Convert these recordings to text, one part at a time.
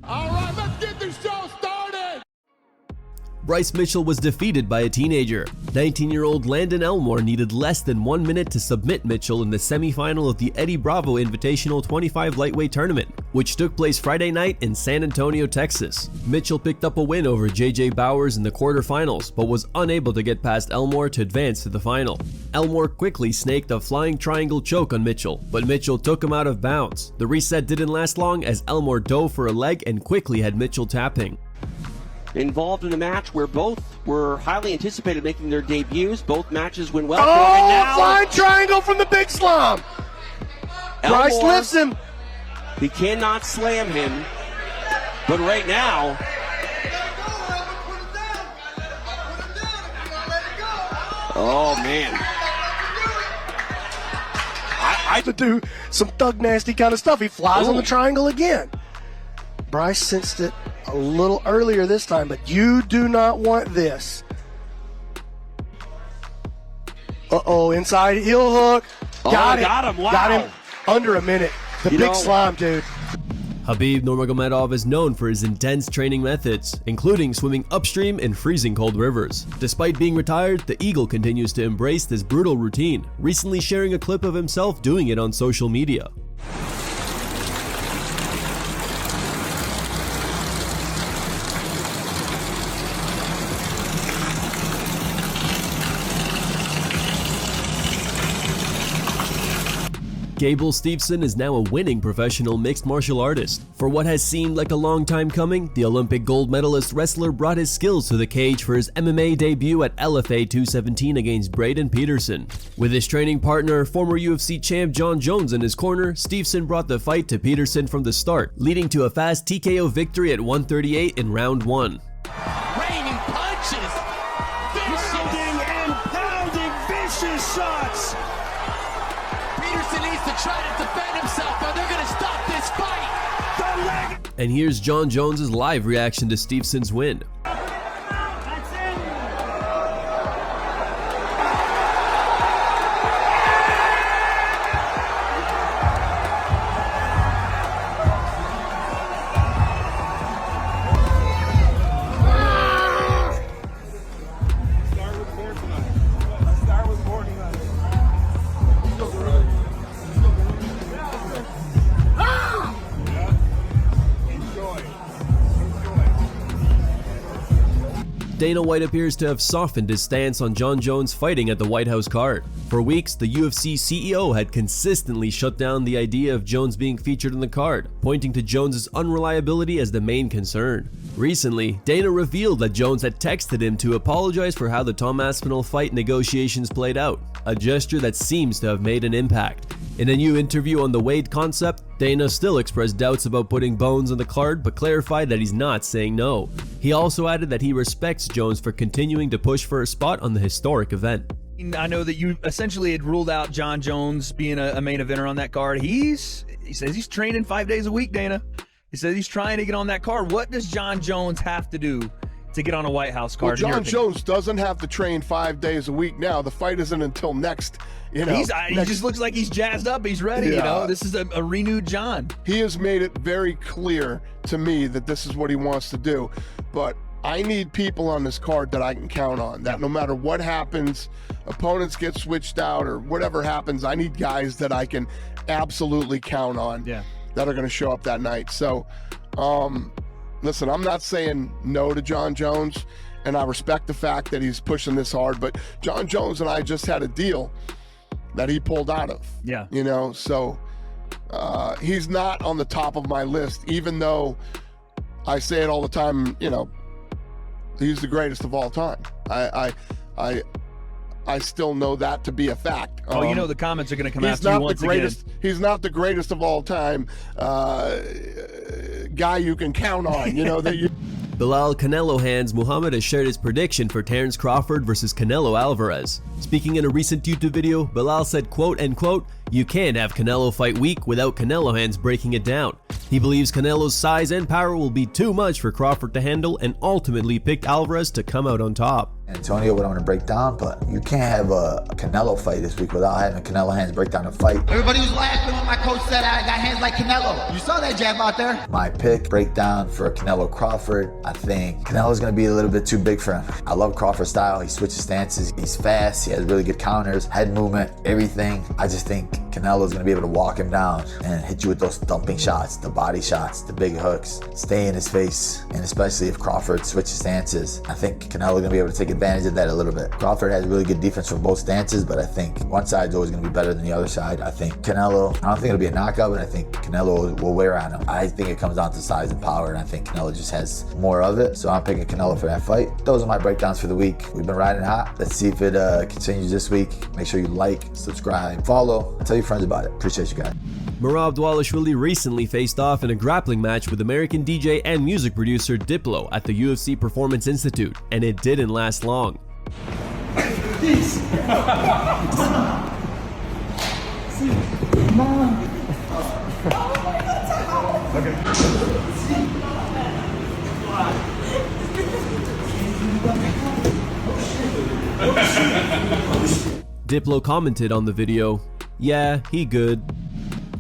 All right, let's get this show started. Bryce Mitchell was defeated by a teenager. 19-year-old Landon Elmore needed less than 1 minute to submit Mitchell in the semifinal of the Eddie Bravo Invitational 25 Lightweight Tournament, which took place Friday night in San Antonio, Texas. Mitchell picked up a win over JJ Bowers in the quarterfinals, but was unable to get past Elmore to advance to the final. Elmore quickly snaked a flying triangle choke on Mitchell, but Mitchell took him out of bounds. The reset didn't last long as Elmore dove for a leg and quickly had Mitchell tapping. Involved in a match where both were highly anticipated making their debuts. Both matches went well. Oh, now, flying triangle from the big slam. Bryce Elmore, lifts him. He cannot slam him, but right now, oh man. I to do some thug nasty kind of stuff. He flies on the triangle again. Bryce sensed it a little earlier this time, but you do not want this. Uh-oh, inside heel hook. Got him. Wow. Got him under a minute. The big slime, dude. Khabib Nurmagomedov is known for his intense training methods, including swimming upstream in freezing cold rivers. Despite being retired, the Eagle continues to embrace this brutal routine, recently sharing a clip of himself doing it on social media. Gable Steveson is now a winning professional mixed martial artist. For what has seemed like a long time coming, the Olympic gold medalist wrestler brought his skills to the cage for his MMA debut at LFA 217 against Braden Peterson. With his training partner, former UFC champ Jon Jones in his corner, Steveson brought the fight to Peterson from the start, leading to a fast TKO victory at 138 in round 1. Raining punches. Pounding and pounding vicious shots. Peterson needs to try to defend himself, or they're going to stop this fight. And here's Jon Jones' live reaction to Steveson's win. Dana White appears to have softened his stance on Jon Jones fighting at the White House card. For weeks, the UFC CEO had consistently shut down the idea of Jones being featured on the card, pointing to Jones' unreliability as the main concern. Recently, Dana revealed that Jones had texted him to apologize for how the Tom Aspinall fight negotiations played out, a gesture that seems to have made an impact. In a new interview on the Wade Concept, Dana still expressed doubts about putting Bones on the card but clarified that he's not saying no. He also added that he respects Jones for continuing to push for a spot on the historic event. I know that you essentially had ruled out Jon Jones being a main eventer on that card. He says he's training 5 days a week, Dana. He says he's trying to get on that card. What does Jon Jones have to do to get on a White House card? Well, Jon Jones doesn't have to train 5 days a week now. The fight isn't until next, he just looks like he's jazzed up. He's ready, This is a renewed Jon. He has made it very clear to me that this is what he wants to do. But I need people on this card that I can count on, that no matter what happens, opponents get switched out or whatever happens, I need guys that I can absolutely count on that are going to show up that night. So, listen, I'm not saying no to Jon Jones, and I respect the fact that he's pushing this hard, but Jon Jones and I just had a deal that he pulled out of. So he's not on the top of my list, even though I say it all the time, he's the greatest of all time. I still know that to be a fact. The comments are going to come after you once again. He's not the greatest of all time guy you can count on, that you. Belal Canelo Hands Muhammad has shared his prediction for Terence Crawford versus Canelo Alvarez. Speaking in a recent YouTube video, Belal said, quote unquote, "You can't have Canelo fight weak without Canelo Hands breaking it down." He believes Canelo's size and power will be too much for Crawford to handle and ultimately picked Alvarez to come out on top. Antonio, what I'm going to break down, but you can't have a Canelo fight this week without having Canelo hands break down a fight. Everybody was laughing when my coach said I got hands like Canelo. You saw that jab out there? My pick breakdown for Canelo Crawford. I think Canelo's going to be a little bit too big for him. I love Crawford's style. He switches stances. He's fast. He has really good counters, head movement, everything. I just think Canelo's going to be able to walk him down and hit you with those thumping shots, the body shots, the big hooks, stay in his face. And especially if Crawford switches stances, I think Canelo's going to be able to take advantage of that a little bit. Crawford has really good defense from both stances, but I think one side's always going to be better than the other side. I think Canelo, I don't think it'll be a knockout, but I think Canelo will wear on him. I think it comes down to size and power, and I think Canelo just has more of it. So I'm picking Canelo for that fight. Those are my breakdowns for the week. We've been riding hot. Let's see if it continues this week. Make sure you like, subscribe, follow, and tell your friends about it. Appreciate you guys. Merab recently faced off in a grappling match with American DJ and music producer Diplo at the UFC Performance Institute, and it didn't last long. Diplo commented on the video, "Yeah, he good.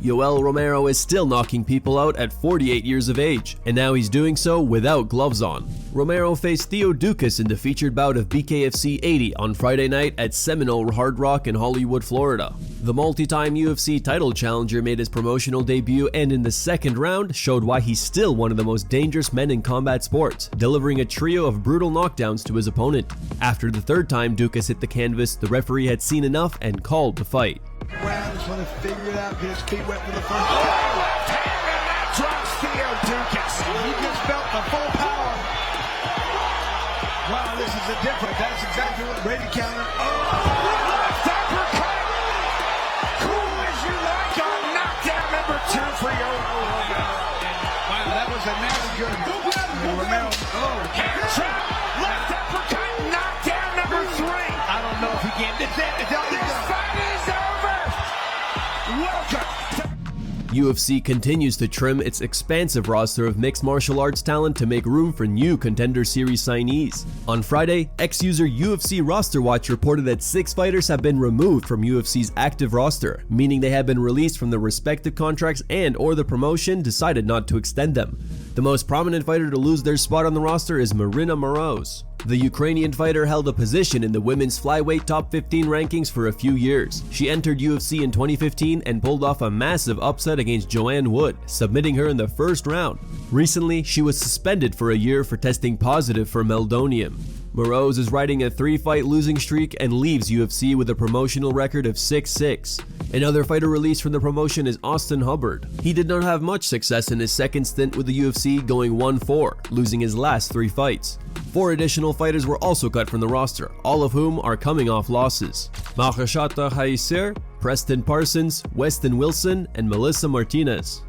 Yoel Romero is still knocking people out at 48 years of age, and now he's doing so without gloves on." Romero faced Theo Dukas in the featured bout of BKFC 80 on Friday night at Seminole Hard Rock in Hollywood, Florida. The multi-time UFC title challenger made his promotional debut and in the second round showed why he's still one of the most dangerous men in combat sports, delivering a trio of brutal knockdowns to his opponent. After the third time Dukas hit the canvas, the referee had seen enough and called the fight. Round is going to figure it out, get his feet wet for the first time. Left hand, and that drops Theo Dukas. He just felt the full power. Wow, this is a different. That's exactly what Brady counter. Oh, left uppercut. Cool as you like on knockdown number 2 for Yoel. Wow, that was a nasty good. Romero. Oh, hand trap. Left uppercut. Knockdown number 3. I don't know if he can. This fight is over. Welcome. UFC continues to trim its expansive roster of mixed martial arts talent to make room for new Contender Series signees. On Friday, ex-user UFC Roster Watch reported that 6 fighters have been removed from UFC's active roster, meaning they have been released from their respective contracts and/or the promotion decided not to extend them. The most prominent fighter to lose their spot on the roster is Marina Moroz. The Ukrainian fighter held a position in the women's flyweight top 15 rankings for a few years. She entered UFC in 2015 and pulled off a massive upset against Joanne Wood, submitting her in the first round. Recently, she was suspended for a year for testing positive for meldonium. Moroz is riding a 3-fight losing streak and leaves UFC with a promotional record of 6-6. Another fighter released from the promotion is Austin Hubbard. He did not have much success in his second stint with the UFC, going 1-4, losing his last 3 fights. 4 additional fighters were also cut from the roster, all of whom are coming off losses. Mahashata Haisir, Preston Parsons, Weston Wilson, and Melissa Martinez.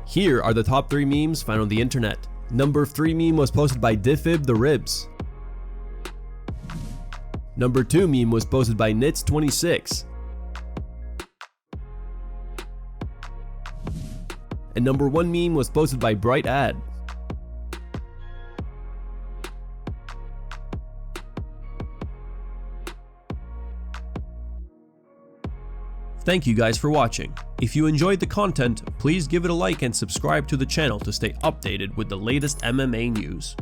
Here are the top 3 memes found on the internet. Number 3 meme was posted by Diffib the Ribs. Number 2 meme was posted by Nits26. And number 1 meme was posted by Bright Ad. Thank you guys for watching. If you enjoyed the content, please give it a like and subscribe to the channel to stay updated with the latest MMA news.